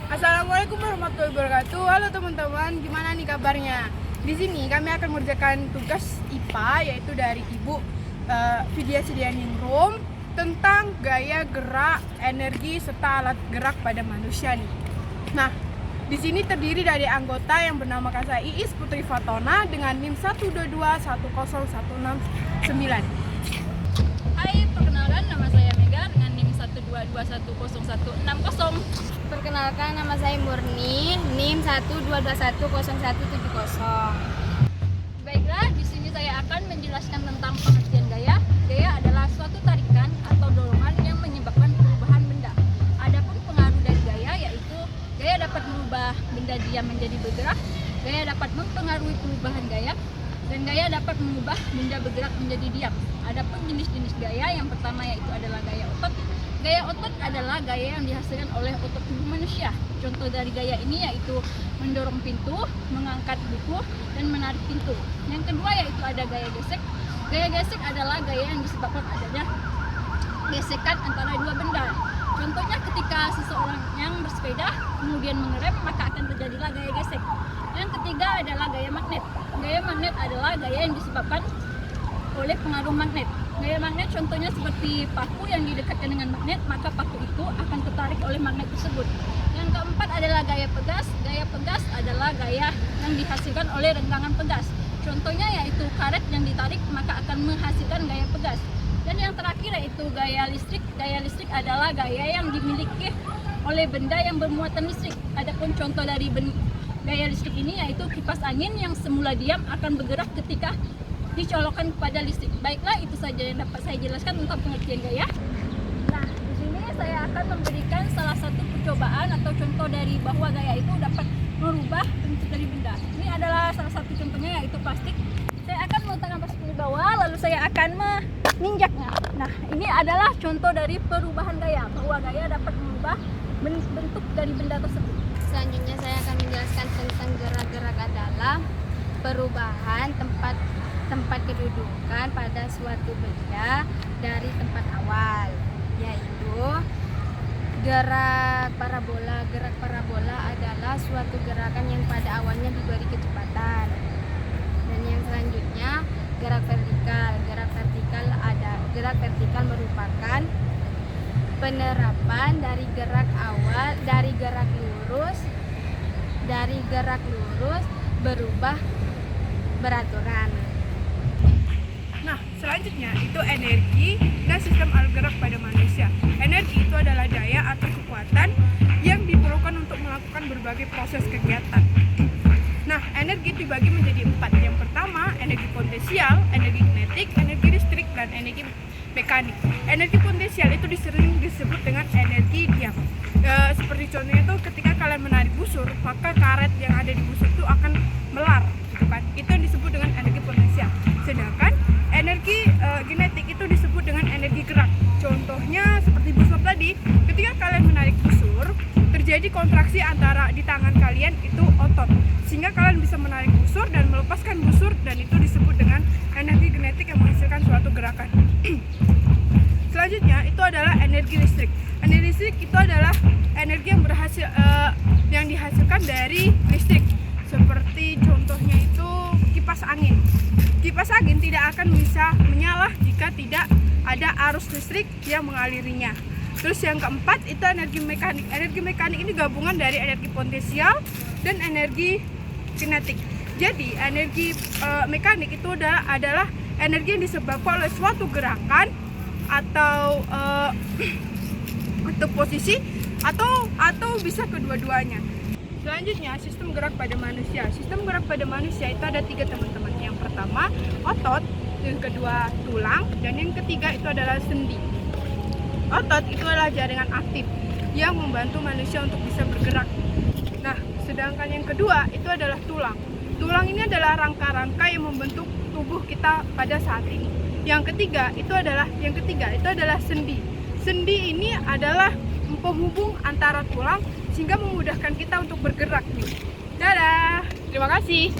Assalamualaikum warahmatullahi wabarakatuh. Halo teman-teman, gimana nih kabarnya? Di sini kami akan mengerjakan tugas IPA yaitu dari Ibu Vidya Sedianingrum tentang gaya gerak, energi serta alat gerak pada manusia nih. Nah, di sini terdiri dari anggota yang bernama Kak Iis Putri Fatona dengan NIM 122101669. Hai, perkenalkan nama saya Mega dengan NIM 122101660. Perkenalkan, nama saya Murni, NIM 122101170. Baiklah, di sini saya akan menjelaskan tentang pengertian gaya. Gaya adalah suatu tarikan atau dorongan yang menyebabkan perubahan benda. Adapun pengaruh dari gaya yaitu gaya dapat merubah benda diam menjadi bergerak, gaya dapat mempengaruhi perubahan gaya, dan gaya dapat mengubah benda bergerak menjadi diam. Adapun jenis-jenis gaya, yang pertama yaitu adalah gaya otot. Gaya otot adalah gaya yang dihasilkan oleh otot tubuh manusia. Contoh dari gaya ini yaitu mendorong pintu, mengangkat buku, dan menarik pintu. Yang kedua yaitu ada gaya gesek. Gaya gesek adalah gaya yang disebabkan adanya gesekan antara dua benda. Contohnya ketika seseorang yang bersepeda kemudian mengerem, maka akan terjadilah gaya gesek. Yang ketiga adalah gaya magnet. Gaya magnet adalah gaya yang disebabkan oleh pengaruh magnet. Gaya magnet contohnya seperti paku yang didekatkan dengan magnet, maka paku itu akan tertarik oleh magnet tersebut. Yang keempat adalah gaya pegas. Gaya pegas adalah gaya yang dihasilkan oleh renggangan pegas. Contohnya yaitu karet yang ditarik, maka akan menghasilkan gaya pegas. Dan yang terakhir yaitu gaya listrik. Gaya listrik adalah gaya yang dimiliki oleh benda yang bermuatan listrik. Adapun contoh dari gaya listrik ini yaitu kipas angin yang semula diam akan bergerak ketika dicolokkan kepada listrik. Baiklah, itu saja yang dapat saya jelaskan tentang pengertian gaya. Nah, di sini saya akan memberikan salah satu percobaan atau contoh dari bahwa gaya itu dapat merubah bentuk dari benda. Ini adalah salah satu contohnya yaitu plastik. Saya akan meletakkan plastik di bawah, lalu saya akan menginjaknya. Nah, ini adalah contoh dari perubahan gaya, bahwa gaya dapat merubah bentuk dari benda tersebut. Selanjutnya saya akan menjelaskan tentang gerak-gerak adalah perubahan tempat kedudukan pada suatu benda dari tempat awal, yaitu gerak parabola. Gerak parabola adalah suatu gerakan yang pada awalnya diberi kecepatan. Dan yang selanjutnya gerak vertikal. Gerak vertikal merupakan penerapan dari gerak awal, dari gerak lurus berubah beraturan. Nah, selanjutnya itu energi dan sistem alat gerak pada manusia. Energi itu adalah daya atau kekuatan yang diperlukan untuk melakukan berbagai proses kegiatan. Nah, energi dibagi menjadi 4. Yang pertama, energi potensial, energi kinetik, energi listrik, dan energi mekanik. Energi potensial itu sering disebut dengan energi diam. Seperti contohnya itu ketika kalian menarik busur, maka karet yang ada di busur itu akan melar, gitu kan? Itu yang disebut dengan energi potensial. Sedangkan energi kinetik itu disebut dengan energi gerak. Contohnya seperti busur tadi, ketika kalian menarik busur, terjadi kontraksi antara di tangan kalian itu otot, sehingga kalian bisa menarik busur dan melepaskan busur, dan itu disebut dengan energi kinetik yang menghasilkan suatu gerakan. Selanjutnya itu adalah energi listrik. Energi listrik itu adalah energi yang dihasilkan dari listrik. Seperti contohnya itu kipas angin. Kipas angin tidak akan bisa menyala jika tidak ada arus listrik yang mengalirinya. Terus yang keempat itu energi mekanik. Energi mekanik ini gabungan dari energi potensial dan energi kinetik. Jadi energi mekanik itu adalah energi yang disebabkan oleh suatu gerakan atau posisi atau bisa kedua-duanya. Selanjutnya, sistem gerak pada manusia. Sistem gerak pada manusia itu ada 3, teman-teman. Yang pertama otot, yang kedua tulang, dan yang ketiga itu adalah sendi. Otot itu adalah jaringan aktif yang membantu manusia untuk bisa bergerak. Nah, sedangkan yang kedua itu adalah tulang. Tulang ini adalah rangka-rangka yang membentuk tubuh kita pada saat ini. Yang ketiga itu adalah sendi. Sendi ini adalah penghubung antara tulang sehingga memudahkan kita untuk bergerak nih. Dadah, terima kasih.